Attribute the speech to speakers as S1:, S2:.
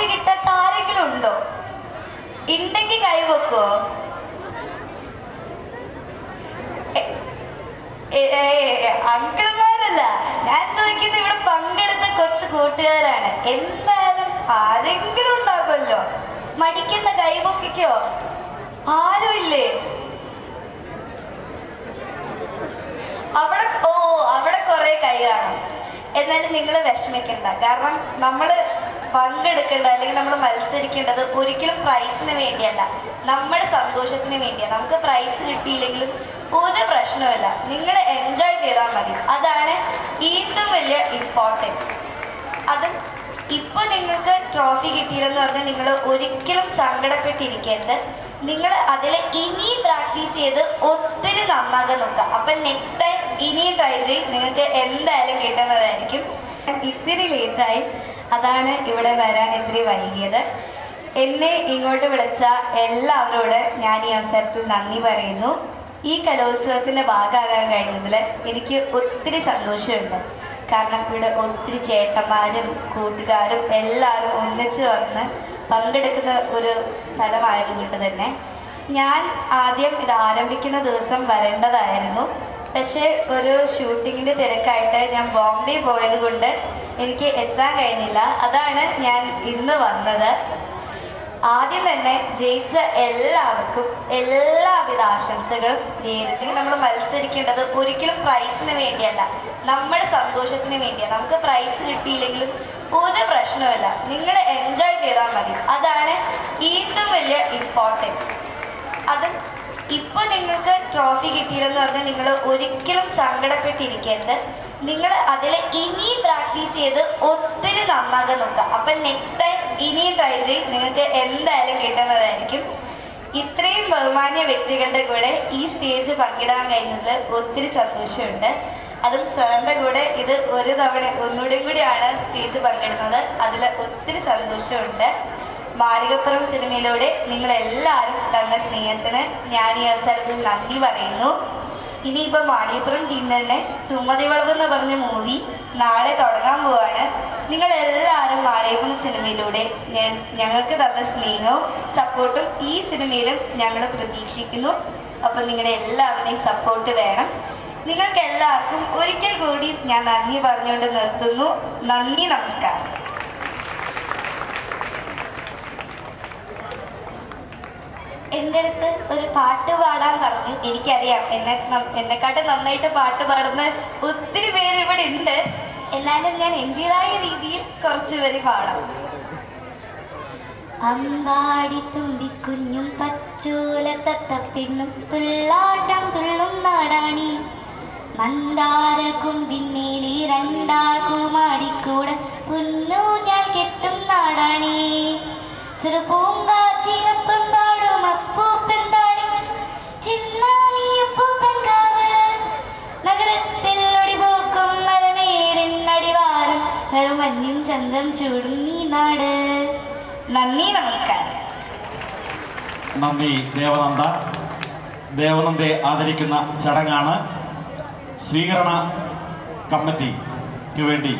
S1: Trophy കിട്ടാത്ത ആരെങ്കിലും ഉണ്ടോ? ഉണ്ടെങ്കിൽ കൈവെക്കോ? അങ്കിൾമാരല്ല ഞാൻ ചോദിക്കുന്നത്, ഇവിടെ പങ്കെടുത്ത കുറച്ച് കൂട്ടുകാരാണ്. എന്തായാലും ആരെങ്കിലും ഉണ്ടാകുമല്ലോ. മടിക്കുന്ന കൈപൊക്കിക്കോ. ആരും ഇല്ലേ അവിടെ? അവിടെ കുറെ കൈ കാണും. എന്നാലും നിങ്ങൾ വിഷമിക്കണ്ട. കാരണം നമ്മൾ പങ്കെടുക്കേണ്ടത് അല്ലെങ്കിൽ നമ്മൾ മത്സരിക്കേണ്ടത് ഒരിക്കലും പ്രൈസിന് വേണ്ടിയല്ല, നമ്മുടെ സന്തോഷത്തിന് വേണ്ടിയാണ്. നമുക്ക് പ്രൈസ് കിട്ടിയില്ലെങ്കിലും ഒരു പ്രശ്നവുമില്ല, നിങ്ങൾ എൻജോയ് ചെയ്താൽ മതി. അതാണ് ഏറ്റവും വലിയ ഇമ്പോർട്ടൻസ്. അതും ഇപ്പോൾ നിങ്ങൾക്ക് ട്രോഫി കിട്ടിയില്ലെന്ന് പറഞ്ഞാൽ നിങ്ങൾ ഒരിക്കലും സങ്കടപ്പെട്ടിരിക്കരുത്. നിങ്ങൾ അതിൽ ഇനിയും പ്രാക്ടീസ് ചെയ്ത് ഒത്തിരി നന്നാകാൻ നോക്കുക. അപ്പം നെക്സ്റ്റ് ടൈം ഇനിയും ട്രൈ ചെയ്യും, നിങ്ങൾക്ക് എന്തായാലും കിട്ടുന്നതായിരിക്കും. ഇത്തിരി ലേറ്റായി, അതാണ് ഇവിടെ വരാൻ ഇത്തിരി വൈകിയത്. എന്നെ ഇങ്ങോട്ട് വിളിച്ച എല്ലാവരോട് ഞാൻ ഈ അവസരത്തിൽ നന്ദി പറയുന്നു. ഈ കലോത്സവത്തിൻ്റെ ഭാഗമാകാൻ കഴിഞ്ഞതിൽ എനിക്ക് ഒത്തിരി സന്തോഷമുണ്ട്. കാരണം ഇവിടെ ഒത്തിരി ചേട്ടന്മാരും കൂട്ടുകാരും എല്ലാവരും ഒന്നിച്ച് വന്ന് പങ്കെടുക്കുന്ന ഒരു സ്ഥലമായതുകൊണ്ട് തന്നെ ഞാൻ ആദ്യം ഇത് ആരംഭിക്കുന്ന ദിവസം വരേണ്ടതായിരുന്നു. പക്ഷേ ഒരു ഷൂട്ടിങ്ങിൻ്റെ തിരക്കായിട്ട് ഞാൻ ബോംബെ പോയത് കൊണ്ട് എനിക്ക് എത്താൻ കഴിഞ്ഞില്ല. അതാണ് ഞാൻ ഇന്ന് വന്നത്. ആദ്യം തന്നെ ജയിച്ച എല്ലാവർക്കും എല്ലാവിധ ആശംസകളും നേരിട്ട്. നമ്മൾ മത്സരിക്കേണ്ടത് ഒരിക്കലും പ്രൈസിന് വേണ്ടിയല്ല, നമ്മുടെ സന്തോഷത്തിന് വേണ്ടിയാണ്. നമുക്ക് പ്രൈസ് കിട്ടിയില്ലെങ്കിലും ഒരു പ്രശ്നവുമില്ല, നിങ്ങൾ എൻജോയ് ചെയ്താൽ മതി. അതാണ് ഏറ്റവും വലിയ ഇമ്പോർട്ടൻസ്. അതും ഇപ്പോൾ നിങ്ങൾക്ക് ട്രോഫി കിട്ടിയില്ലെന്ന് പറഞ്ഞാൽ നിങ്ങൾ ഒരിക്കലും സങ്കടപ്പെട്ടിരിക്കരുത്. നിങ്ങൾ അതിൽ ഇനിയും പ്രാക്ടീസ് ചെയ്ത് ഒത്തിരി നന്നാകാൻ നോക്കുക. അപ്പം നെക്സ്റ്റ് ടൈം ഇനിയും ട്രൈ ചെയ്യും, നിങ്ങൾക്ക് എന്തായാലും കിട്ടുന്നതായിരിക്കും. ഇത്രയും ബഹുമാന്യ വ്യക്തികളുടെ കൂടെ ഈ സ്റ്റേജ് പങ്കിടാൻ കഴിഞ്ഞതിൽ ഒത്തിരി സന്തോഷമുണ്ട്. അതും സാറിൻ്റെ കൂടെ ഇത് ഒരു തവണ ഒന്നുകൂടെയും കൂടിയാണ് സ്റ്റേജ് പങ്കിടുന്നത്. അതിൽ ഒത്തിരി സന്തോഷമുണ്ട്. മാളികപ്പുറം സിനിമയിലൂടെ നിങ്ങളെല്ലാവരും തന്ന സ്നേഹത്തിന് ഞാൻ ഈ അവസരത്തിൽ നന്ദി പറയുന്നു. ഇനിയിപ്പോൾ മാളികപ്പുറം ടീം തന്നെ സുമതി വളവ് എന്ന് പറഞ്ഞ മൂവി നാളെ തുടങ്ങാൻ പോവാണ്. നിങ്ങളെല്ലാവരും മാളികപ്പുറം സിനിമയിലൂടെ ഞങ്ങൾക്ക് തന്ന സ്നേഹവും സപ്പോർട്ടും ഈ സിനിമയിലും ഞങ്ങൾ പ്രതീക്ഷിക്കുന്നു. അപ്പം നിങ്ങളുടെ എല്ലാവരുടെയും സപ്പോർട്ട് വേണം. നിങ്ങൾക്ക് എല്ലാവർക്കും ഒരിക്കൽ കൂടി ഞാൻ നന്ദി പറഞ്ഞുകൊണ്ട് നിർത്തുന്നു. നന്ദി, നമസ്കാരം. എൻ്റെ അടുത്ത് ഒരു പാട്ട് പാടാൻ പറഞ്ഞു. എനിക്കറിയാം എന്നെക്കാട്ടും നന്നായിട്ട് പാട്ട് പാടുന്ന ഒത്തിരി പേര് ഇവിടെ ഉണ്ട്. എന്നാലും ഞാൻ എൻ്റെതായ രീതിയിൽ കുറച്ച് പേര് പാടാം. അമ്പാടി തുമ്പിക്കുഞ്ഞും പച്ചോല തത്തപ്പെണ്ണും തുള്ളാട്ടം തുള്ളും നാടാണി, മന്ദാര കുമ്പിന്മേലി രണ്ടാകുമാടിക്കൂടെ പൊന്നു ഞാൻ കെട്ടും നാടാണി, ചെറുപൂങ്കാറ്റിനൊപ്പം പാടും അപ്പൂപ്പൻ താടി ചിന്നാലിയപ്പൂപ്പൻ കാവ്, നഗരത്തിൽ ഒടിപോക്കും മലമേടിൻ അടിവാരം വെറുമഞ്ഞും ചന്തം ചൂടും നീ നാട്. നന്ദി, നമസ്കാരം.
S2: നന്ദി ദേവനന്ദ. ദേവനന്ദയെ ആദരിക്കുന്ന ചടങ്ങാണ് സ്വീകരണ കമ്മിറ്റിക്ക് വേണ്ടി